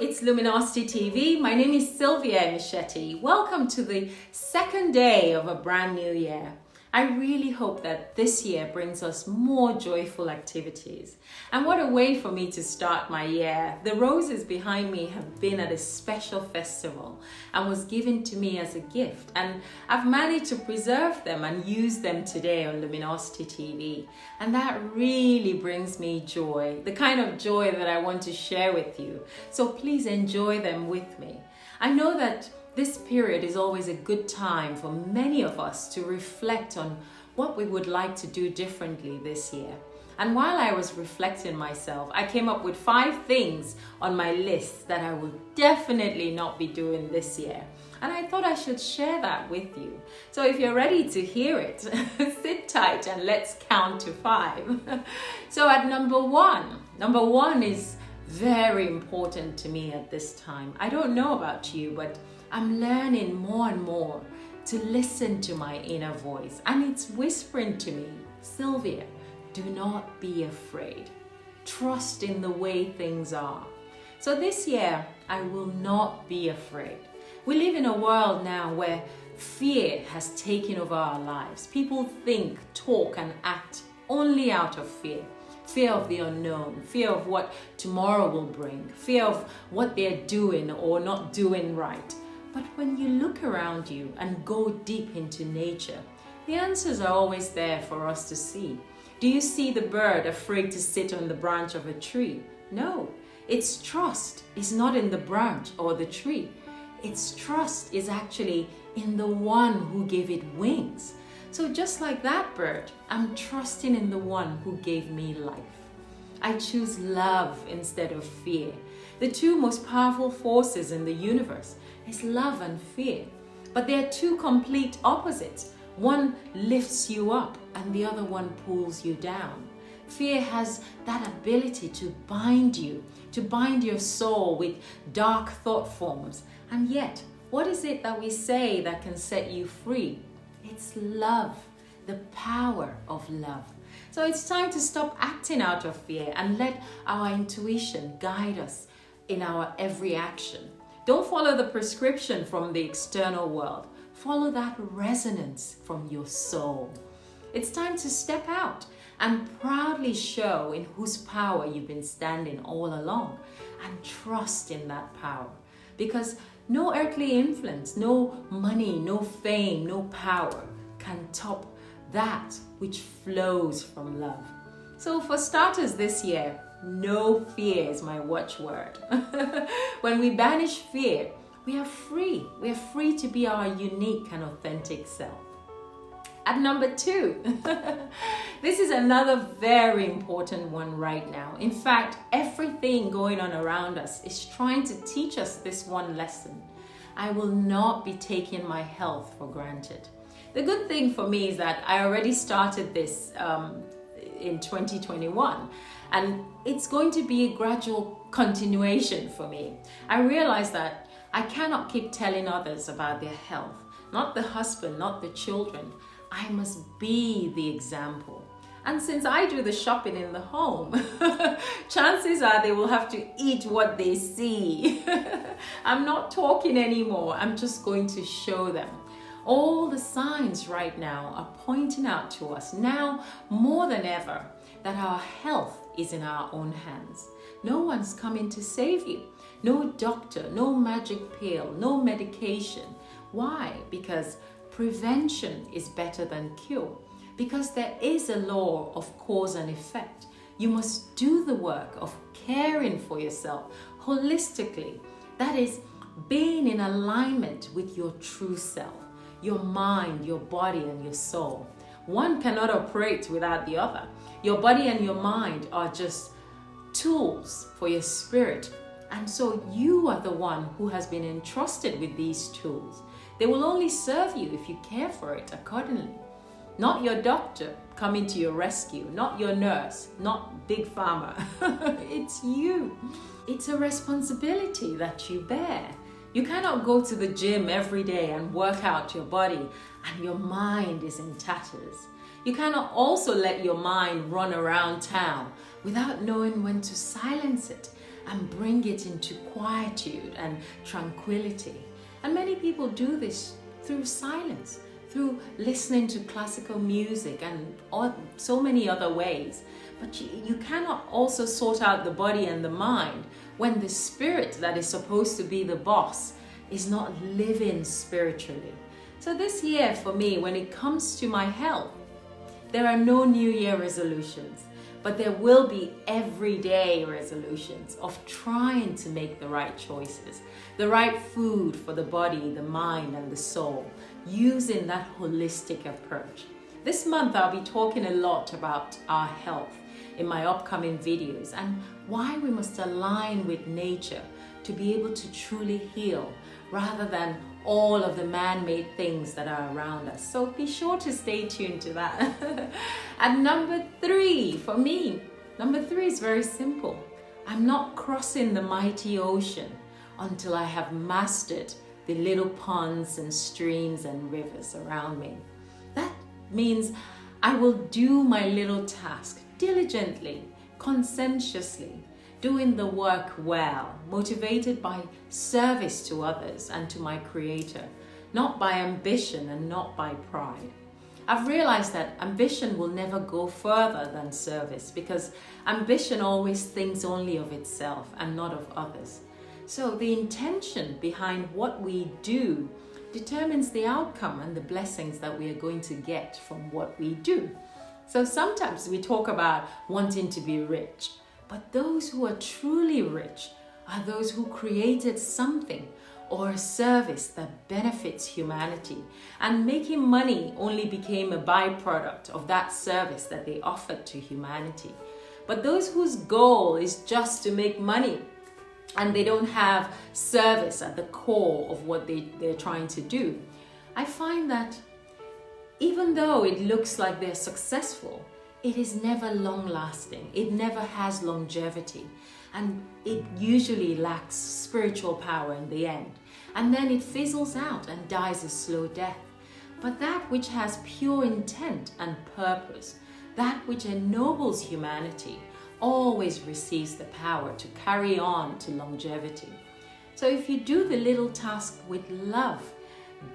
it's Luminosity TV. My name is Sylvia Michetti. Welcome to the second day of a brand new year. I really hope that this year brings us more joyful activities. And what a way for me to start my year. The roses behind me have been at a special festival and was given to me as a gift. And I've managed to preserve them and use them today on Luminosity TV. And that really brings me joy, the kind of joy that I want to share with you. So please enjoy them with me. I know that this period is always a good time for many of us to reflect on what we would like to do differently this year. And while I was reflecting myself, I came up with 5 things on my list that I will definitely not be doing this year. And I thought I should share that with you. So if you're ready to hear it, sit tight and let's count to 5. So at number one is very important to me at this time. I don't know about you, but I'm learning more and more to listen to my inner voice, and it's whispering to me, Sylvia, do not be afraid. Trust in the way things are. So this year, I will not be afraid. We live in a world now where fear has taken over our lives. People think, talk, and act only out of fear. Fear of the unknown, fear of what tomorrow will bring, fear of what they're doing or not doing right. But when you look around you and go deep into nature, the answers are always there for us to see. Do you see the bird afraid to sit on the branch of a tree? No, its trust is not in the branch or the tree. Its trust is actually in the one who gave it wings. So just like that bird, I'm trusting in the one who gave me life. I choose love instead of fear. The two most powerful forces in the universe is love and fear. But they're two complete opposites. One lifts you up and the other one pulls you down. Fear has that ability to bind you, to bind your soul with dark thought forms. And yet, what is it that we say that can set you free? It's love, the power of love. So it's time to stop acting out of fear and let our intuition guide us in our every action. Don't follow the prescription from the external world. Follow that resonance from your soul. It's time to step out and proudly show in whose power you've been standing all along, and trust in that power. Because no earthly influence, no money, no fame, no power can top that which flows from love. So for starters this year, no fear is my watchword. When we banish fear, we are free. We are free to be our unique and authentic self. At number 2, this is another very important one right now. In fact, everything going on around us is trying to teach us this one lesson. I will not be taking my health for granted. The good thing for me is that I already started this in 2021, and it's going to be a gradual continuation for me. I realize that I cannot keep telling others about their health, not the husband, not the children. I must be the example. And since I do the shopping in the home, chances are they will have to eat what they see. I'm not talking anymore. I'm just going to show them. All the signs right now are pointing out to us now more than ever that our health is in our own hands. No one's coming to save you. No doctor, no magic pill, no medication. Why? Because prevention is better than cure. Because there is a law of cause and effect. You must do the work of caring for yourself holistically. That is, being in alignment with your true self, your mind, your body, and your soul. One cannot operate without the other. Your body and your mind are just tools for your spirit. And so you are the one who has been entrusted with these tools. They will only serve you if you care for it accordingly. Not your doctor coming to your rescue, not your nurse, not Big Pharma. It's you. It's a responsibility that you bear. You cannot go to the gym every day and work out your body and your mind is in tatters. You cannot also let your mind run around town without knowing when to silence it and bring it into quietude and tranquility. And many people do this through silence, through listening to classical music and so many other ways. But you cannot also sort out the body and the mind when the spirit that is supposed to be the boss is not living spiritually. So this year for me, when it comes to my health, there are no New Year resolutions, but there will be everyday resolutions of trying to make the right choices, the right food for the body, the mind, and the soul, using that holistic approach. This month, I'll be talking a lot about our health in my upcoming videos and why we must align with nature to be able to truly heal rather than all of the man-made things that are around us. So be sure to stay tuned to that. And number 3 for me, number 3 is very simple. I'm not crossing the mighty ocean until I have mastered the little ponds and streams and rivers around me. That means I will do my little task diligently, conscientiously, doing the work well, motivated by service to others and to my Creator, not by ambition and not by pride. I've realized that ambition will never go further than service because ambition always thinks only of itself and not of others. So the intention behind what we do determines the outcome and the blessings that we are going to get from what we do. So sometimes we talk about wanting to be rich, but those who are truly rich are those who created something or a service that benefits humanity, and making money only became a byproduct of that service that they offered to humanity. But those whose goal is just to make money and they don't have service at the core of what they're trying to do, I find that even though it looks like they're successful, it is never long-lasting. It never has longevity. And it usually lacks spiritual power in the end. And then it fizzles out and dies a slow death. But that which has pure intent and purpose, that which ennobles humanity, always receives the power to carry on to longevity. So if you do the little task with love,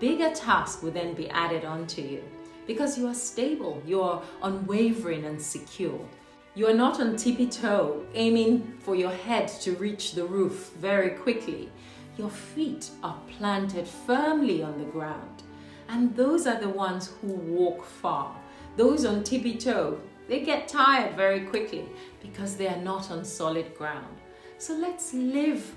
bigger tasks will then be added onto you. Because you are stable, you're unwavering and secure. You are not on tippy-toe, aiming for your head to reach the roof very quickly. Your feet are planted firmly on the ground. And those are the ones who walk far. Those on tippy-toe, they get tired very quickly because they are not on solid ground. So let's live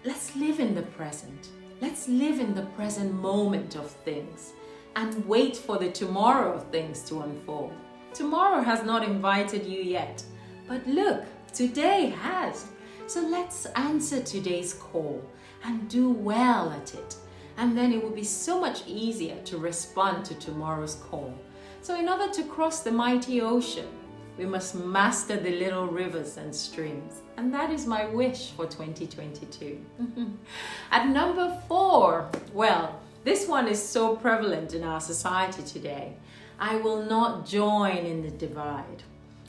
in the present. Let's live in the present moment of things and wait for the tomorrow of things to unfold. Tomorrow has not invited you yet, but look, today has. So let's answer today's call and do well at it. And then it will be so much easier to respond to tomorrow's call. So in order to cross the mighty ocean, we must master the little rivers and streams. And that is my wish for 2022. At number 4, well, this one is so prevalent in our society today. I will not join in the divide.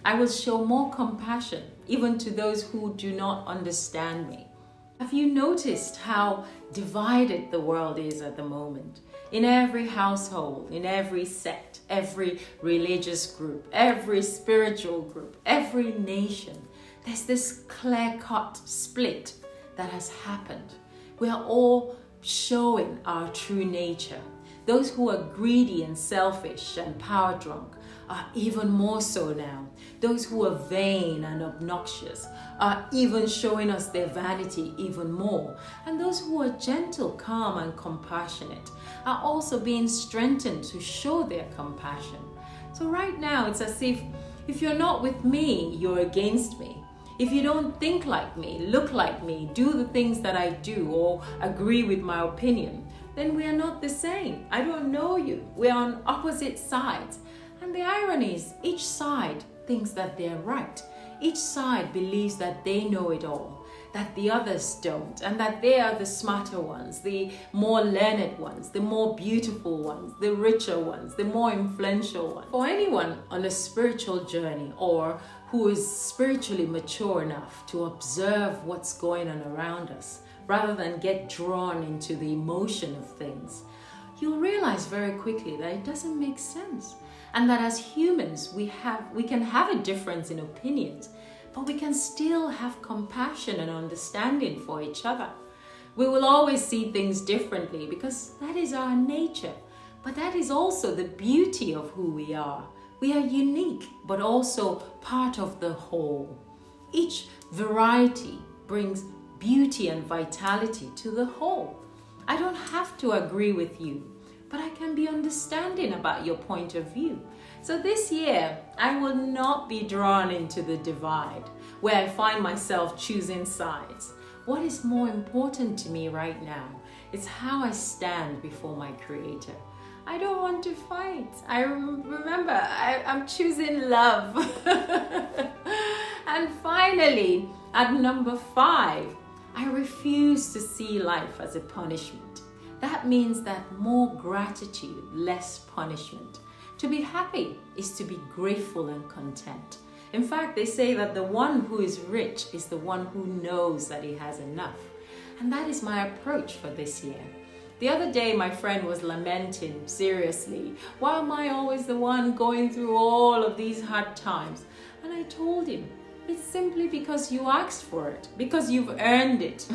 I will show more compassion, even to those who do not understand me. Have you noticed how divided the world is at the moment? In every household, in every sect, every religious group, every spiritual group, every nation, there's this clear-cut split that has happened. We are all showing our true nature. Those who are greedy and selfish and power drunk are even more so now. Those who are vain and obnoxious are even showing us their vanity even more. And those who are gentle, calm, and compassionate are also being strengthened to show their compassion. So right now, it's as if you're not with me, you're against me. If you don't think like me, look like me, do the things that I do, or agree with my opinion, then we are not the same. I don't know you. We're on opposite sides. And the irony is, each side thinks that they're right. Each side believes that they know it all, that the others don't, and that they are the smarter ones, the more learned ones, the more beautiful ones, the richer ones, the more influential ones. For anyone on a spiritual journey or who is spiritually mature enough to observe what's going on around us rather than get drawn into the emotion of things, you'll realize very quickly that it doesn't make sense. And that as humans, we can have a difference in opinions, but we can still have compassion and understanding for each other. We will always see things differently because that is our nature, but that is also the beauty of who we are. We are unique, but also part of the whole. Each variety brings beauty and vitality to the whole. I don't have to agree with you, but I can be understanding about your point of view. So this year, I will not be drawn into the divide where I find myself choosing sides. What is more important to me right now is how I stand before my Creator. I don't want to fight. I remember I'm choosing love. And finally, at number 5, I refuse to see life as a punishment. That means that more gratitude, less punishment. To be happy is to be grateful and content. In fact, they say that the one who is rich is the one who knows that he has enough. And that is my approach for this year. The other day, my friend was lamenting seriously, why am I always the one going through all of these hard times? And I told him, it's simply because you asked for it, because you've earned it,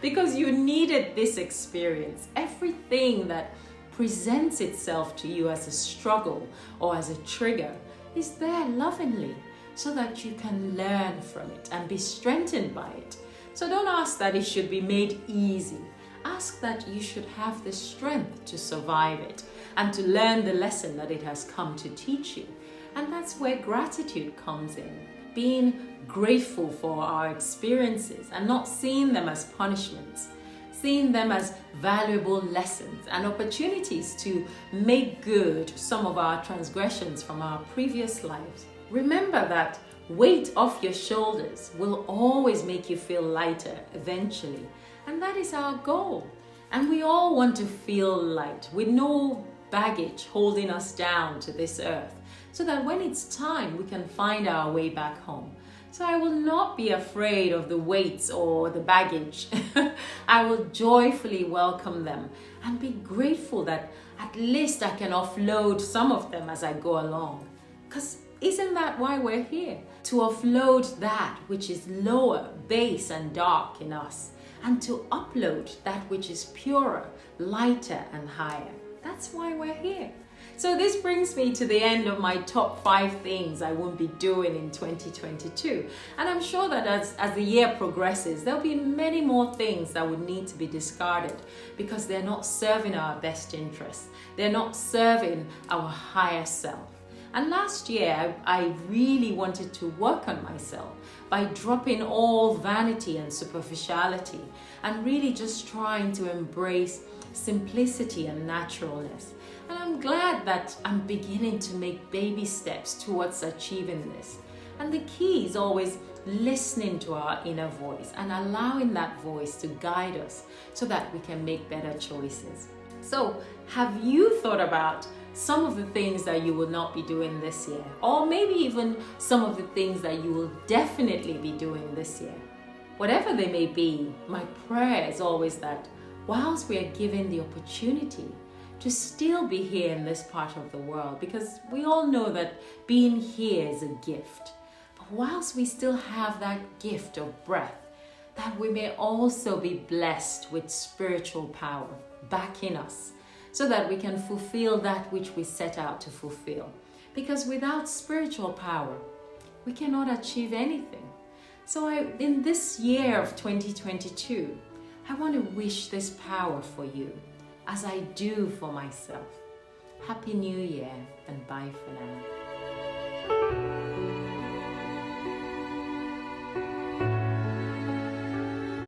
because you needed this experience. Everything that presents itself to you as a struggle or as a trigger is there lovingly so that you can learn from it and be strengthened by it. So don't ask that it should be made easy. Ask that you should have the strength to survive it and to learn the lesson that it has come to teach you. And that's where gratitude comes in. Being grateful for our experiences and not seeing them as punishments, seeing them as valuable lessons and opportunities to make good some of our transgressions from our previous lives. Remember that weight off your shoulders will always make you feel lighter eventually. And that is our goal. And we all want to feel light with no baggage holding us down to this earth, so that when it's time, we can find our way back home. So I will not be afraid of the weights or the baggage. I will joyfully welcome them and be grateful that at least I can offload some of them as I go along. Because isn't that why we're here? To offload that which is lower, base and dark in us, and to upload that which is purer, lighter and higher. That's why we're here. So this brings me to the end of my top 5 things I won't be doing in 2022. And I'm sure that as the year progresses, there'll be many more things that would need to be discarded because they're not serving our best interests. They're not serving our higher self. And last year, I really wanted to work on myself by dropping all vanity and superficiality and really just trying to embrace simplicity and naturalness. And I'm glad that I'm beginning to make baby steps towards achieving this. And the key is always listening to our inner voice and allowing that voice to guide us so that we can make better choices. So, have you thought about some of the things that you will not be doing this year? Or maybe even some of the things that you will definitely be doing this year? Whatever they may be, my prayer is always that whilst we are given the opportunity to still be here in this part of the world, because we all know that being here is a gift. But whilst we still have that gift of breath, that we may also be blessed with spiritual power back in us, so that we can fulfill that which we set out to fulfill. Because without spiritual power, we cannot achieve anything. So in this year of 2022, I want to wish this power for you, as I do for myself. Happy New Year and bye for now.